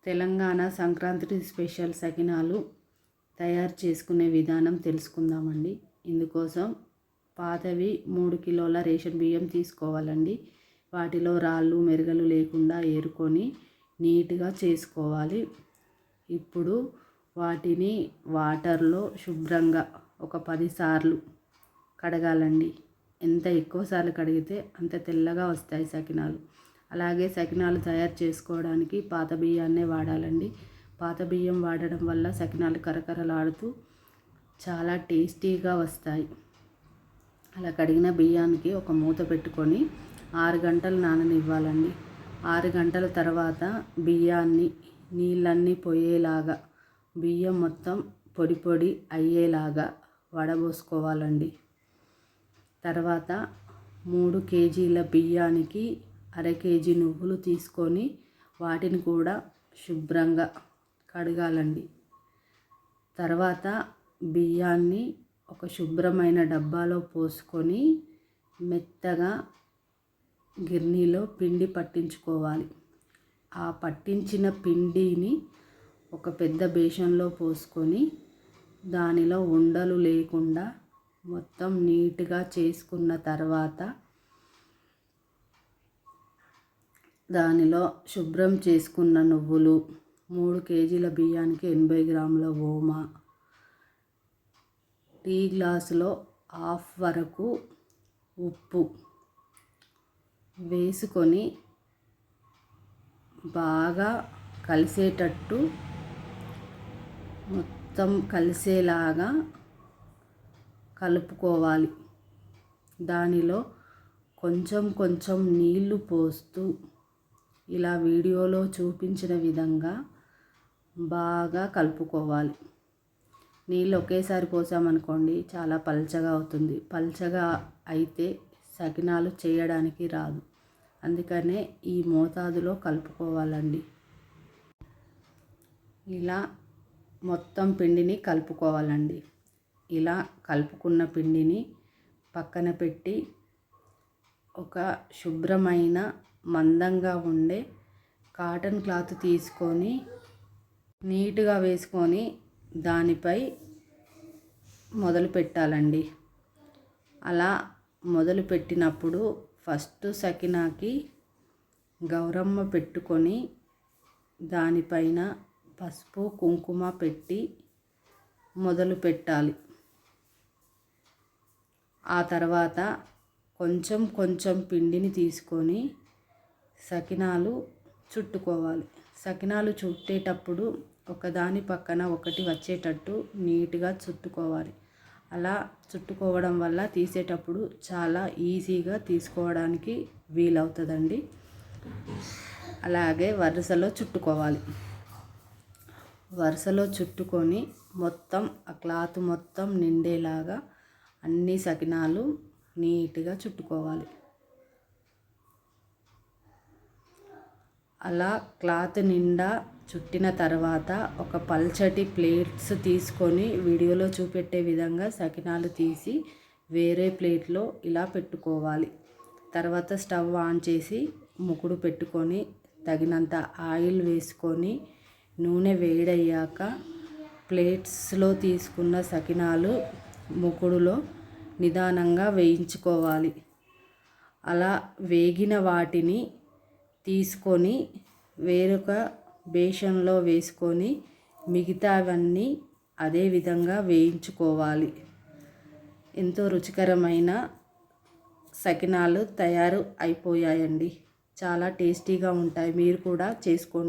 Telangana Sankranti special సకినాలు తయారు చేసుకునే విధానం తెలుసుకుందామండి. ఇందుకోసం పాతవి 3 కిలోల రేషన్ బియ్యం తీసుకోవాలండి. వాటిలో రాళ్ళు మెరగలు లేకుండా ఏరుకొని నీట్గా చేసుకోవాలి. ఇప్పుడు వాటిని వాటర్లో శుభ్రంగా ఒక 10 సార్లు కడగాలండి. ఎంత ఎక్కువ సార్లు కడిగితే అంత తెల్లగా వస్తాయి సకినాలు. అలాగే సకినాలు తయారు చేసుకోవడానికి పాత బియ్యాన్నే వాడాలండి. పాత బియ్యం వాడడం వల్ల సకినాలు కరకరలాడుతూ చాలా టేస్టీగా వస్తాయి. అలా కడిగిన బియ్యానికి ఒక మూత పెట్టుకొని 6 గంటలు నాననివ్వాలండి. 6 గంటల తర్వాత బియ్యాన్ని నీళ్ళన్నీ పోయేలాగా, బియ్యం మొత్తం పొడి పొడి అయ్యేలాగా వడబోసుకోవాలండి. తర్వాత 3 కేజీల బియ్యానికి 1/2 కేజీ నువ్వులు తీసుకొని వాటిని కూడా శుభ్రంగా కడగాలండి. తర్వాత బియ్యాన్ని ఒక శుభ్రమైన డబ్బాలో పోసుకొని మెత్తగా గిర్నీలో పిండి పట్టించుకోవాలి. ఆ పట్టించిన పిండిని ఒక పెద్ద బేషన్లో పోసుకొని దానిలో ఉండలు లేకుండా మొత్తం నీట్గా చేసుకున్న తర్వాత దానిలో శుభ్రం చేసుకున్న నువ్వులు, 3 కేజీల బియ్యానికి 80 గ్రాముల ఓమ, టీ గ్లాసులో హాఫ్ వరకు ఉప్పు వేసుకొని బాగా కలిసేటట్టు మొత్తం కలిసేలాగా కలుపుకోవాలి. దానిలో కొంచెం కొంచెం నీళ్లు పోస్తూ ఇలా వీడియోలో చూపించిన విధంగా బాగా కలుపుకోవాలి. నీళ్ళు ఒకేసారి పోసామనుకోండి చాలా పల్చగా అవుతుంది. పల్చగా అయితే సకినాలు చేయడానికి రాదు. అందుకనే ఈ మోతాదులో కలుపుకోవాలండి. ఇలా మొత్తం పిండిని కలుపుకోవాలండి. ఇలా కలుపుకున్న పిండిని పక్కన పెట్టి ఒక శుభ్రమైన మందంగా ఉండే కాటన్ క్లాత్ తీసుకొని నీట్గా వేసుకొని దానిపై మొదలు పెట్టాలండి. అలా మొదలు పెట్టినప్పుడు ఫస్ట్ సకినాకి గౌరమ్మ పెట్టుకొని దానిపైన పసుపు కుంకుమ పెట్టి మొదలు పెట్టాలి. ఆ తర్వాత కొంచెం కొంచెం పిండిని తీసుకొని సకినాలు చుట్టుకోవాలి. సకినాలు చుట్టేటప్పుడు ఒకదాని పక్కన ఒకటి వచ్చేటట్టు నీట్గా చుట్టుకోవాలి. అలా చుట్టుకోవడం వల్ల తీసేటప్పుడు చాలా ఈజీగా తీసుకోవడానికి వీలవుతుందండి. అలాగే వరుసలో చుట్టుకోవాలి. వరుసలో చుట్టుకొని మొత్తం ఆ క్లాత్ మొత్తం నిండేలాగా అన్ని సకినాలు నీట్గా చుట్టుకోవాలి. అలా క్లాత్ నిండా చుట్టిన తర్వాత ఒక పల్చటి ప్లేట్స్ తీసుకొని వీడియోలో చూపెట్టే విధంగా సకినాలు తీసి వేరే ప్లేట్లో ఇలా పెట్టుకోవాలి. తర్వాత స్టవ్ ఆన్ చేసి ముకుడు పెట్టుకొని తగినంత ఆయిల్ వేసుకొని నూనె వేడయ్యాక ప్లేట్స్లో తీసుకున్న సకినాలు ముకుడులో నిదానంగా వేయించుకోవాలి. అలా వేగిన వాటిని తీసుకొని వేరొక బేషన్లో వేసుకొని మిగతావన్నీ అదే విధంగా వేయించుకోవాలి. ఎంతో రుచికరమైన సకినాలు తయారు అయిపోయాయండి. చాలా టేస్టీగా ఉంటాయి. మీరు కూడా చేసుకోండి.